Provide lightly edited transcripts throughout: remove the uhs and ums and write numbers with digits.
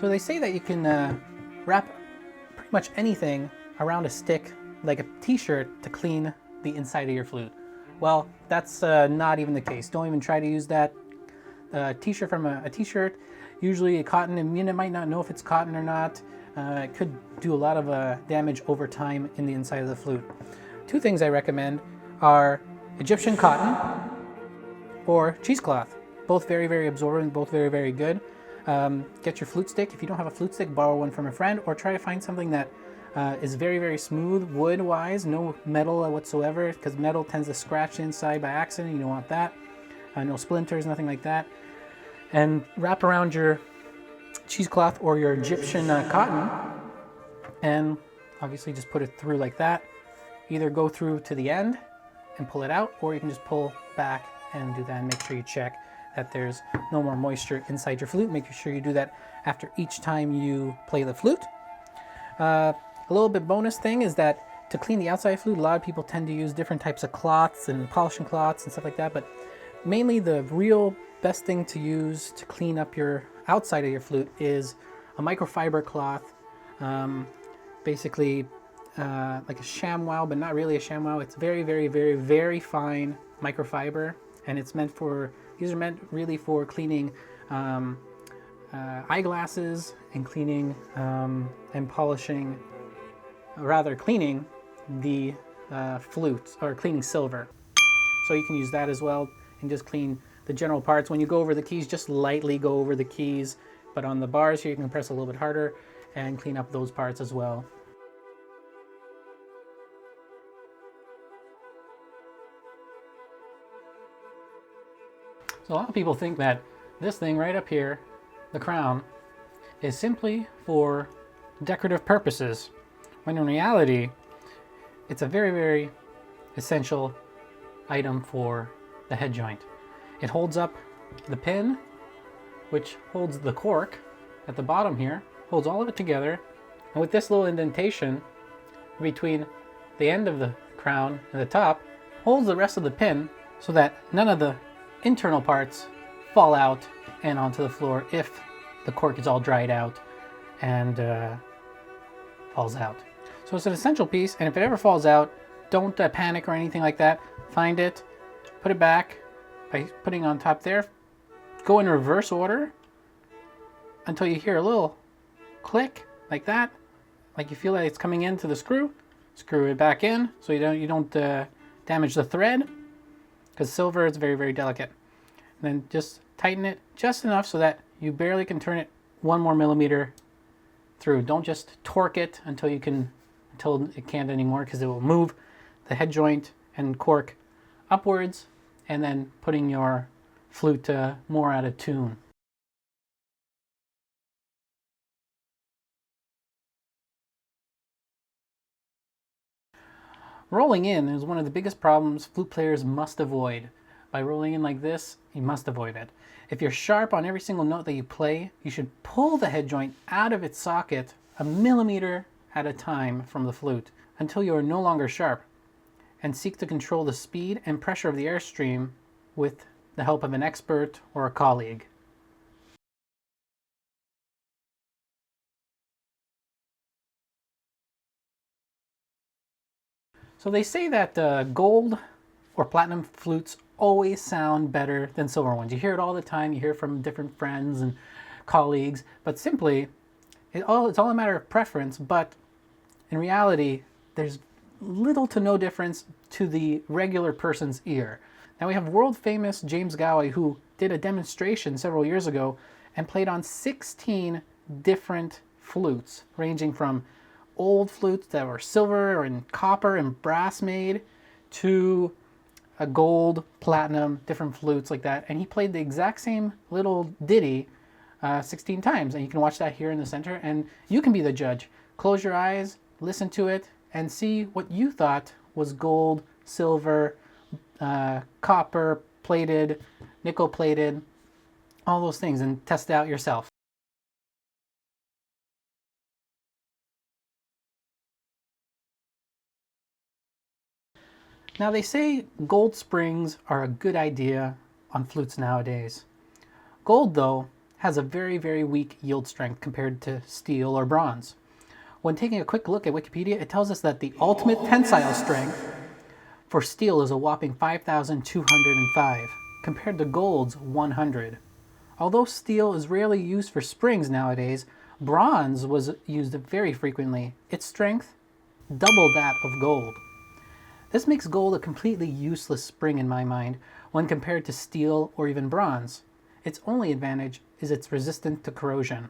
So they say that you can wrap pretty much anything around a stick, like a t-shirt, to clean the inside of your flute. Well, that's not even the case. Don't even try to use that t-shirt from a t-shirt, usually a cotton, and you might not know if it's cotton or not. It could do a lot of damage over time in the inside of the flute. Two things I recommend are Egyptian cotton or cheesecloth. Both very, very absorbent, both very, very good. Get your flute stick. If you don't have a flute stick, borrow one from a friend, or try to find something that is very, very smooth wood-wise, no metal whatsoever, because metal tends to scratch inside by accident. You don't want that. No splinters, nothing like that. And wrap around your cheesecloth or your Egyptian cotton, and obviously just put it through like that. Either go through to the end and pull it out, or you can just pull back and do that, and make sure you check that there's no more moisture inside your flute. Make sure you do that after each time you play the flute. A little bit bonus thing is that to clean the outside flute, a lot of people tend to use different types of cloths and polishing cloths and stuff like that, but mainly the real best thing to use to clean up your outside of your flute is a microfiber cloth, basically like a ShamWow, but not really a ShamWow. It's very, very, very, very fine microfiber, and it's meant for, these are meant really for cleaning eyeglasses and cleaning and polishing, rather cleaning the flutes, or cleaning silver. So you can use that as well and just clean the general parts. When you go over the keys, just lightly go over the keys, but on the bars here you can press a little bit harder and clean up those parts as well. So a lot of people think that this thing right up here, the crown, is simply for decorative purposes, when in reality it's a very, very essential item for the head joint. It holds up the pin, which holds the cork at the bottom here, holds all of it together, and with this little indentation between the end of the crown and the top, holds the rest of the pin so that none of the internal parts fall out and onto the floor if the cork is all dried out and falls out. So it's an essential piece, and if it ever falls out, don't panic or anything like that. Find it, put it back by putting it on top there. Go in reverse order until you hear a little click like that, like you feel like it's coming into the screw. Screw it back in so you don't damage the thread, because silver is very, very delicate. And then just tighten it just enough so that you barely can turn it 1 more millimeter through. Don't just torque it until it can't anymore, because it will move the head joint and cork upwards, and then putting your flute more out of tune. Rolling in is one of the biggest problems flute players must avoid. By rolling in like this, you must avoid it. If you're sharp on every single note that you play, you should pull the head joint out of its socket 1 millimeter at a time from the flute until you are no longer sharp, and seek to control the speed and pressure of the airstream with the help of an expert or a colleague. So they say that gold or platinum flutes always sound better than silver ones. You hear it all the time. You hear it from different friends and colleagues, but simply it's all a matter of preference. But in reality, there's little to no difference to the regular person's ear. Now we have world famous James Gowie, who did a demonstration several years ago and played on 16 different flutes, ranging from old flutes that were silver and copper and brass made to a gold, platinum, different flutes like that. And he played the exact same little ditty 16 times. And you can watch that here in the center, and you can be the judge. Close your eyes, listen to it, and see what you thought was gold, silver, copper plated, nickel plated, all those things, and test it out yourself. Now they say gold springs are a good idea on flutes nowadays. Gold, though, has a very, very weak yield strength compared to steel or bronze. When taking a quick look at Wikipedia, it tells us that the ultimate tensile strength for steel is a whopping 5,205, compared to gold's 100. Although steel is rarely used for springs nowadays, bronze was used very frequently. Its strength, double that of gold. This makes gold a completely useless spring in my mind when compared to steel or even bronze. Its only advantage is it's resistant to corrosion.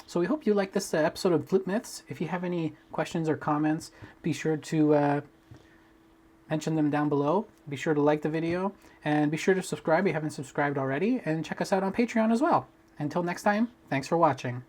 So we hope you like this episode of Flute Myths. If you have any questions or comments, be sure to mention them down below. Be sure to like the video and be sure to subscribe if you haven't subscribed already, and check us out on Patreon as well. Until next time, thanks for watching.